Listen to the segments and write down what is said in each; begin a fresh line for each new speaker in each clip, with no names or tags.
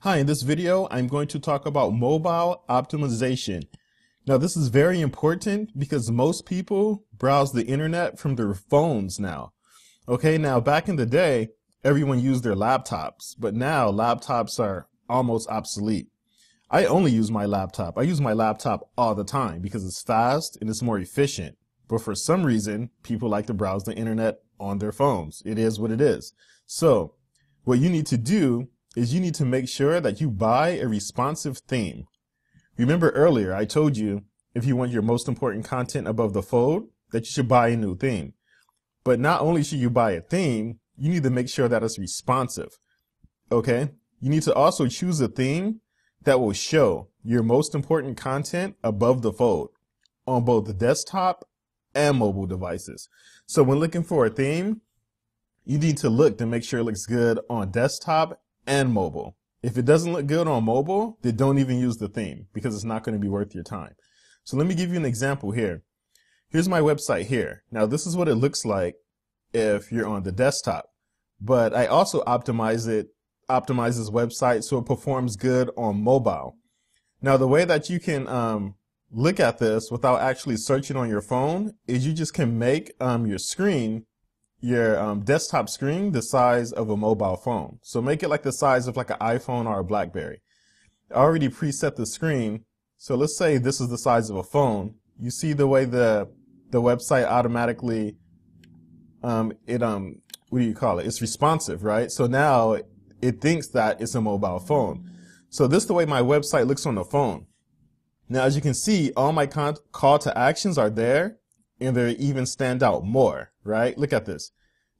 Hi, in this video, I'm going to talk about mobile optimization. Now, this is very important because most people browse the internet from their phones now. Okay, now back in the day, everyone used their laptops, but now laptops are almost obsolete. I only use my laptop. I use my laptop all the time because it's fast and it's more efficient. But for some reason, people like to browse the internet on their phones. It is what it is. So, what you need to do is you need to make sure that you buy a responsive theme. Remember earlier, I told you if you want your most important content above the fold, that you should buy a new theme. But not only should you buy a theme, you need to make sure that it's responsive. Okay? You need to also choose a theme that will show your most important content above the fold on both the desktop and mobile devices. So when looking for a theme, you need to look to make sure it looks good on desktop and mobile. If it doesn't look good on mobile, then don't even use the theme because it's not going to be worth your time. So let me give you an example here. Here's my website here. Now this is what it looks like if you're on the desktop, but I also optimize this website so it performs good on mobile. Now the way that you can look at this without actually searching on your phone is you just can make your screen, your desktop screen, the size of a mobile phone. So make it like the size of like an iPhone or a BlackBerry. I already preset the screen. So let's say this is the size of a phone. You see the way the website automatically, what do you call it? It's responsive, right? So now it thinks that it's a mobile phone. So this is the way my website looks on the phone. Now, as you can see, all my call to actions are there and they even stand out more, right? Look at this.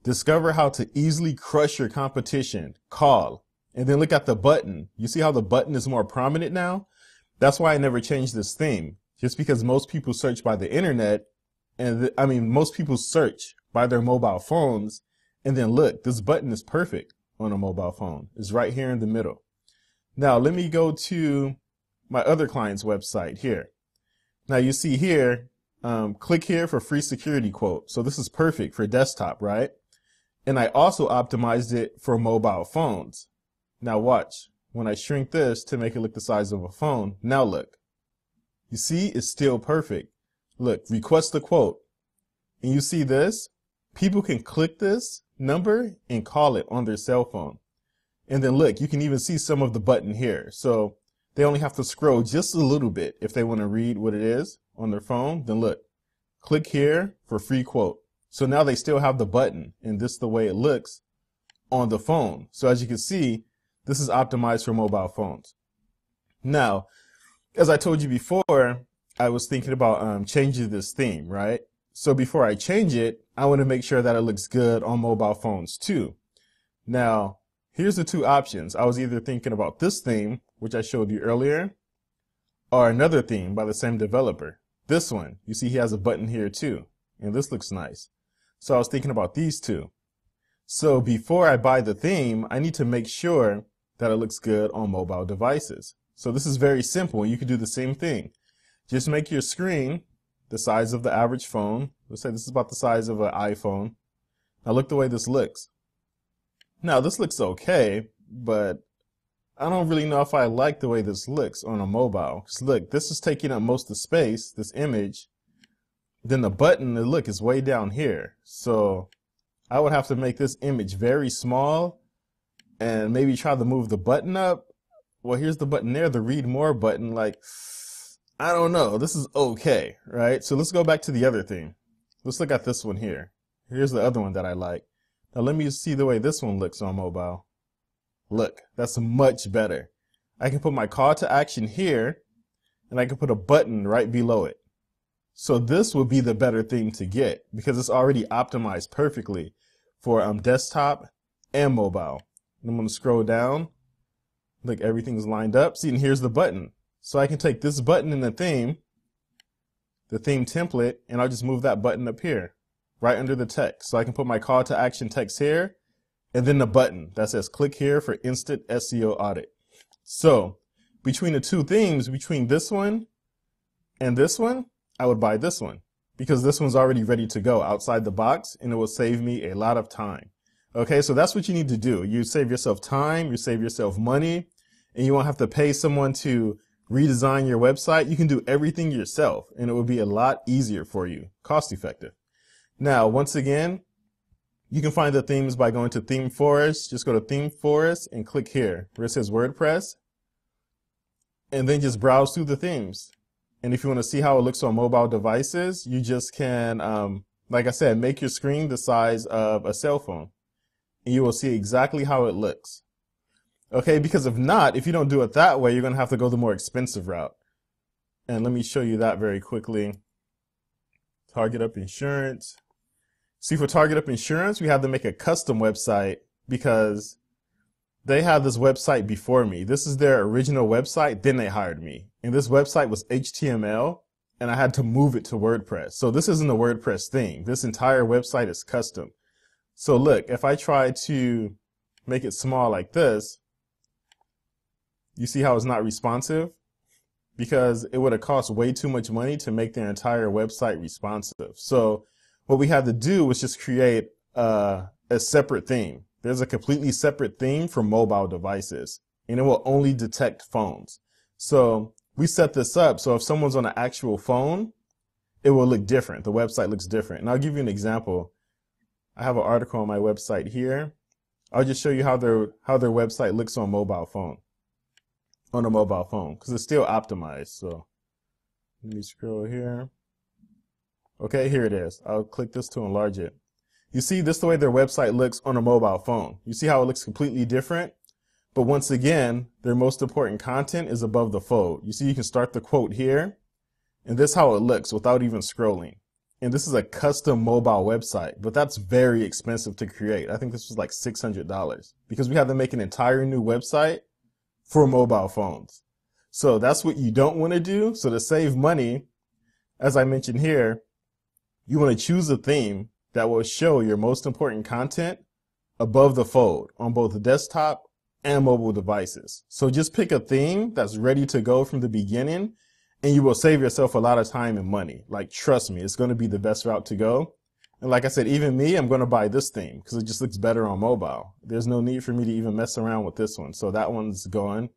Discover how to easily crush your competition. Call. And then look at the button. You see how the button is more prominent now? That's why I never changed this theme. Just because most people search by the internet and most people search by their mobile phones. And then look, this button is perfect on a mobile phone. It's right here in the middle. Now, let me go to my other client's website here. Now you see here, click here for free security quote. So this is perfect for desktop, right? And I also optimized it for mobile phones. Now watch, when I shrink this to make it look the size of a phone, now look. You see, it's still perfect. Look, request a quote. And you see this? People can click this number and call it on their cell phone. And then look, you can even see some of the button here. So they only have to scroll just a little bit if they want to read what it is on their phone. Then look, click here for free quote. So now they still have the button, and this is the way it looks on the phone. So as you can see, this is optimized for mobile phones. Now, as I told you before, I was thinking about changing this theme, right? So before I change it, I want to make sure that it looks good on mobile phones too. Now, here's the two options. I was either thinking about this theme, which I showed you earlier, or another theme by the same developer. This one, you see he has a button here too, and this looks nice. So I was thinking about these two. So before I buy the theme, I need to make sure that it looks good on mobile devices. So this is very simple. You can do the same thing. Just make your screen the size of the average phone. Let's say this is about the size of an iPhone. Now look the way this looks. Now this looks okay, but I don't really know if I like the way this looks on a mobile. Because look, this is taking up most of the space, this image. Then the button, look, is way down here. So I would have to make this image very small and maybe try to move the button up. Well, here's the button there, the read more button. Like, I don't know. This is okay, right? So let's go back to the other thing. Let's look at this one here. Here's the other one that I like. Now let me see the way this one looks on mobile. Look, that's much better. I can put my call to action here and I can put a button right below it. So this would be the better thing to get because it's already optimized perfectly for desktop and mobile. And I'm going to scroll down. Look, everything's lined up. See, and here's the button. So I can take this button in the theme template, and I'll just move that button up here, right under the text. So I can put my call to action text here, and then the button that says click here for instant SEO audit. So between the two themes, between this one and this one, I would buy this one because this one's already ready to go outside the box and it will save me a lot of time. Okay, so that's what you need to do. You save yourself time, you save yourself money, and you won't have to pay someone to redesign your website. You can do everything yourself, and it will be a lot easier for you, cost effective. Now, once again, you can find the themes by going to Theme Forest. Just go to Theme Forest and click here where it says WordPress, and then just browse through the themes. And if you want to see how it looks on mobile devices, you just can, like I said, make your screen the size of a cell phone, and you will see exactly how it looks. Okay, because if not, if you don't do it that way, you're going to have to go the more expensive route. And let me show you that very quickly. Target Up Insurance. See, for Target Up Insurance, we had to make a custom website because they had this website before me. This is their original website, then they hired me. And this website was HTML, and I had to move it to WordPress. So this isn't a WordPress thing. This entire website is custom. So look, if I try to make it small like this, you see how it's not responsive? Because it would have cost way too much money to make their entire website responsive. So what we had to do was just create a separate theme. There's a completely separate theme for mobile devices, and it will only detect phones. So we set this up so if someone's on an actual phone, it will look different. The website looks different. And I'll give you an example. I have an article on my website here. I'll just show you how their website looks on a mobile phone, because it's still optimized. So let me scroll here. Okay, here it is. I'll click this to enlarge it. You see, this is the way their website looks on a mobile phone. You see how it looks completely different? But once again, their most important content is above the fold. You see, you can start the quote here, and this is how it looks without even scrolling. And this is a custom mobile website, but that's very expensive to create. I think this was like $600 because we had to make an entire new website for mobile phones. So that's what you don't want to do. So to save money, as I mentioned here, you want to choose a theme that will show your most important content above the fold on both the desktop and mobile devices. So just pick a theme that's ready to go from the beginning, and you will save yourself a lot of time and money. Like, trust me, it's going to be the best route to go. And like I said, even me, I'm going to buy this theme because it just looks better on mobile. There's no need for me to even mess around with this one. So that one's gone.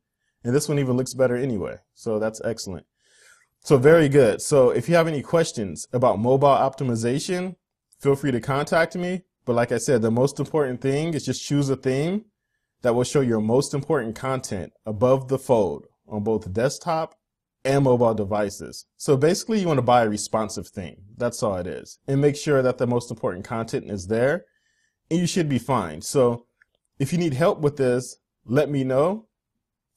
And this one even looks better anyway. So that's excellent. So very good. So if you have any questions about mobile optimization, feel free to contact me. But like I said, the most important thing is just choose a theme that will show your most important content above the fold on both desktop and mobile devices. So basically you want to buy a responsive theme. That's all it is. And make sure that the most important content is there, and you should be fine. So if you need help with this, let me know.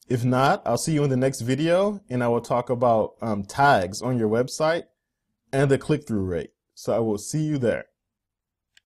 If not, I'll see you in the next video, and I will talk about tags on your website and the click-through rate. So I will see you there.